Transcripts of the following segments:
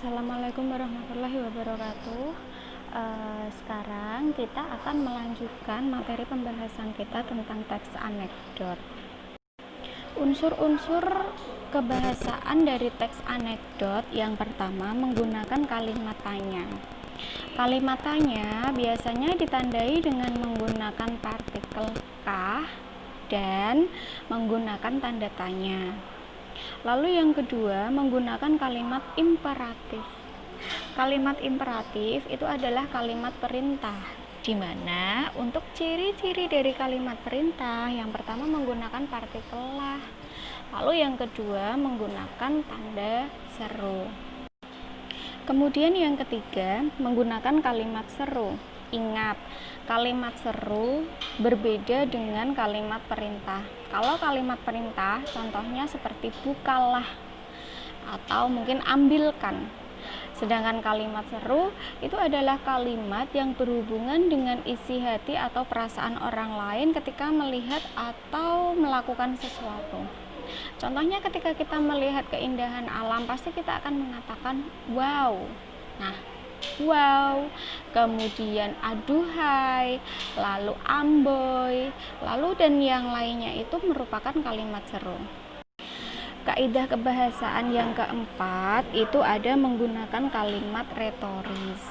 Assalamualaikum warahmatullahi wabarakatuh. Sekarang kita akan melanjutkan materi pembahasan kita tentang teks anekdot. Unsur-unsur kebahasaan dari teks anekdot yang pertama menggunakan kalimat tanya. Kalimat tanya biasanya ditandai dengan menggunakan partikel kah dan menggunakan tanda tanya. Lalu yang kedua, menggunakan kalimat imperatif. Kalimat imperatif itu adalah kalimat perintah, di mana untuk ciri-ciri dari kalimat perintah, yang pertama menggunakan partikel lah. Lalu yang kedua, menggunakan tanda seru. Kemudian yang ketiga, menggunakan kalimat seru. Ingat, kalimat seru berbeda dengan kalimat perintah. Kalau kalimat perintah, contohnya seperti bukalah atau mungkin ambilkan. Sedangkan kalimat seru itu adalah kalimat yang berhubungan dengan isi hati atau perasaan orang lain ketika melihat atau melakukan sesuatu. Contohnya ketika kita melihat keindahan alam, pasti kita akan mengatakan wow. Nah, wow, kemudian aduhai, lalu amboy, lalu dan yang lainnya itu merupakan kalimat seru. Kaidah kebahasaan yang keempat itu ada menggunakan kalimat retoris.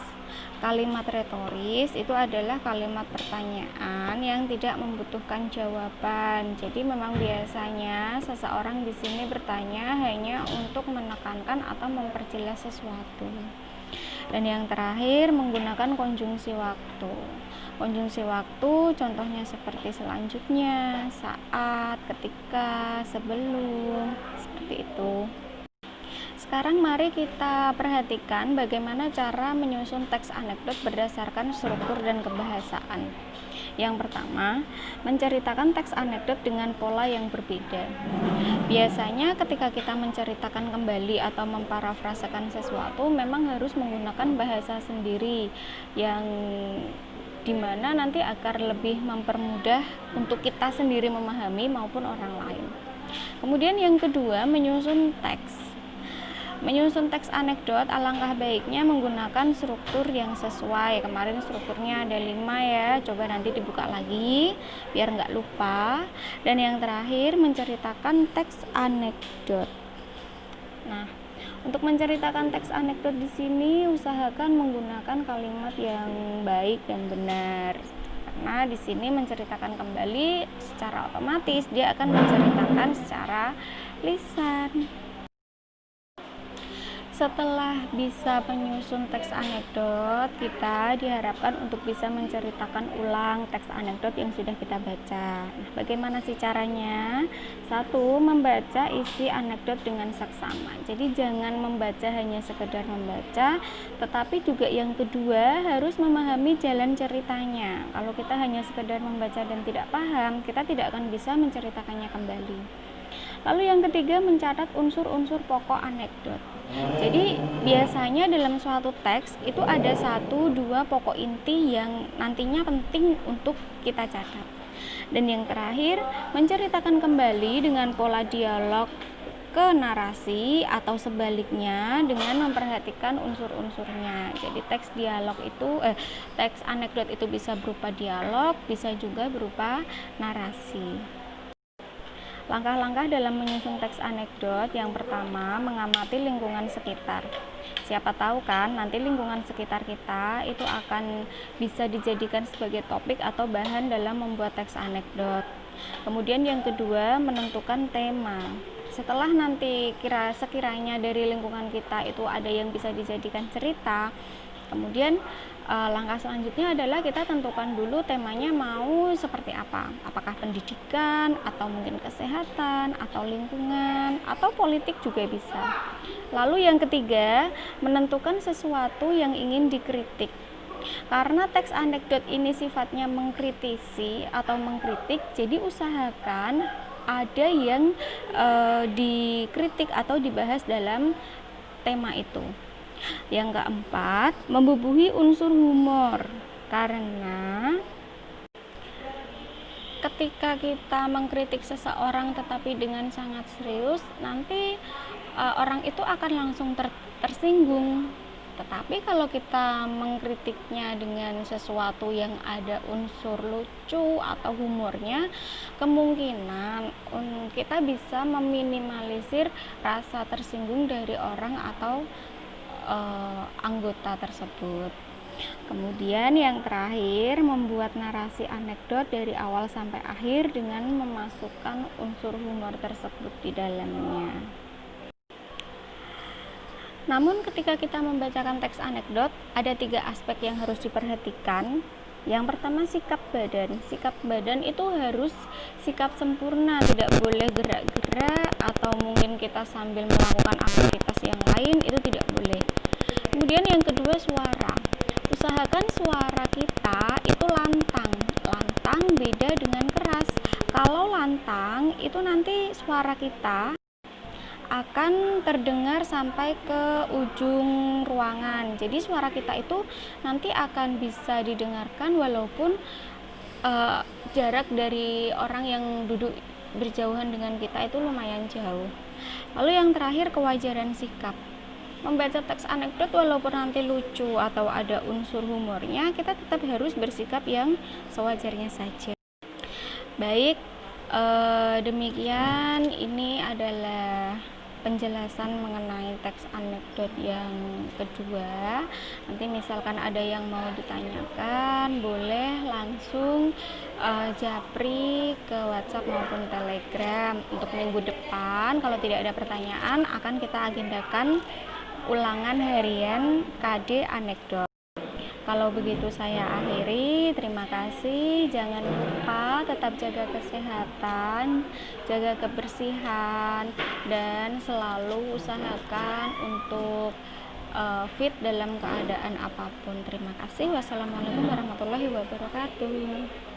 Kalimat retoris itu adalah kalimat pertanyaan yang tidak membutuhkan jawaban. Jadi memang biasanya seseorang di sini bertanya hanya untuk menekankan atau memperjelas sesuatu. Dan yang terakhir menggunakan konjungsi waktu. Konjungsi waktu contohnya seperti selanjutnya, saat, ketika, sebelum, seperti itu. Sekarang mari kita perhatikan bagaimana cara menyusun teks anekdot berdasarkan struktur dan kebahasaan. Yang pertama, menceritakan teks anekdot dengan pola yang berbeda. Biasanya ketika kita menceritakan kembali atau memparafrasekan sesuatu, memang harus menggunakan bahasa sendiri yang dimana nanti agar lebih mempermudah untuk kita sendiri memahami maupun orang lain. Kemudian yang kedua, menyusun teks. Menyusun teks anekdot alangkah baiknya menggunakan struktur yang sesuai. Kemarin strukturnya ada 5 ya, coba nanti dibuka lagi biar nggak lupa. Dan yang terakhir menceritakan teks anekdot. Nah, untuk menceritakan teks anekdot di sini usahakan menggunakan kalimat yang baik dan benar. Karena di sini menceritakan kembali secara otomatis dia akan menceritakan secara lisan. Setelah bisa menyusun teks anekdot, kita diharapkan untuk bisa menceritakan ulang teks anekdot yang sudah kita baca. Nah, bagaimana sih caranya? 1. Membaca isi anekdot dengan saksama. Jadi jangan membaca hanya sekedar membaca, tetapi juga yang kedua harus memahami jalan ceritanya. Kalau kita hanya sekedar membaca dan tidak paham, kita tidak akan bisa menceritakannya kembali. Lalu yang ketiga, mencatat unsur-unsur pokok anekdot. Jadi biasanya dalam suatu teks itu ada 1-2 pokok inti yang nantinya penting untuk kita catat. Dan yang terakhir, menceritakan kembali dengan pola dialog ke narasi atau sebaliknya dengan memperhatikan unsur-unsurnya. Jadi teks anekdot itu bisa berupa dialog, bisa juga berupa narasi. Langkah-langkah dalam menyusun teks anekdot, yang pertama mengamati lingkungan sekitar. Siapa tahu kan nanti lingkungan sekitar kita itu akan bisa dijadikan sebagai topik atau bahan dalam membuat teks anekdot. Kemudian yang kedua, menentukan tema. Setelah nanti sekiranya dari lingkungan kita itu ada yang bisa dijadikan cerita, kemudian langkah selanjutnya adalah kita tentukan dulu temanya mau seperti apa. Apakah pendidikan, atau mungkin kesehatan, atau lingkungan, atau politik juga bisa. Lalu yang ketiga, menentukan sesuatu yang ingin dikritik. Karena teks anekdot ini sifatnya mengkritisi atau mengkritik, jadi usahakan ada yang dikritik atau dibahas dalam tema itu. Yang keempat, membubuhi unsur humor. Karena ketika kita mengkritik seseorang tetapi dengan sangat serius, nanti orang itu akan langsung tersinggung. Tetapi kalau kita mengkritiknya dengan sesuatu yang ada unsur lucu atau humornya, kemungkinan kita bisa meminimalisir rasa tersinggung dari orang atau anggota tersebut. Kemudian yang terakhir, membuat narasi anekdot dari awal sampai akhir dengan memasukkan unsur humor tersebut di dalamnya. Namun ketika kita membacakan teks anekdot, ada 3 aspek yang harus diperhatikan. Yang pertama, sikap badan. Sikap badan itu harus sikap sempurna, tidak boleh gerak-gerak atau mungkin kita sambil melakukan aktivitas yang lain, itu tidak boleh. Kemudian yang kedua, suara. Usahakan suara kita itu lantang. Lantang beda dengan keras. Kalau lantang itu nanti suara kita akan terdengar sampai ke ujung ruangan. Jadi suara kita itu nanti akan bisa didengarkan walaupun jarak dari orang yang duduk berjauhan dengan kita itu lumayan jauh. Lalu yang terakhir, kewajaran sikap. Membaca teks anekdot walaupun nanti lucu atau ada unsur humornya, kita tetap harus bersikap yang sewajarnya saja. Baik, demikian ini adalah penjelasan mengenai teks anekdot yang kedua. Nanti misalkan ada yang mau ditanyakan, boleh langsung japri ke WhatsApp maupun Telegram. Untuk minggu depan kalau tidak ada pertanyaan, akan kita agendakan ulangan harian KD anekdot. Kalau begitu saya akhiri, terima kasih. Jangan lupa tetap jaga kesehatan, jaga kebersihan, dan selalu usahakan untuk fit dalam keadaan apapun. Terima kasih. Wassalamualaikum warahmatullahi wabarakatuh.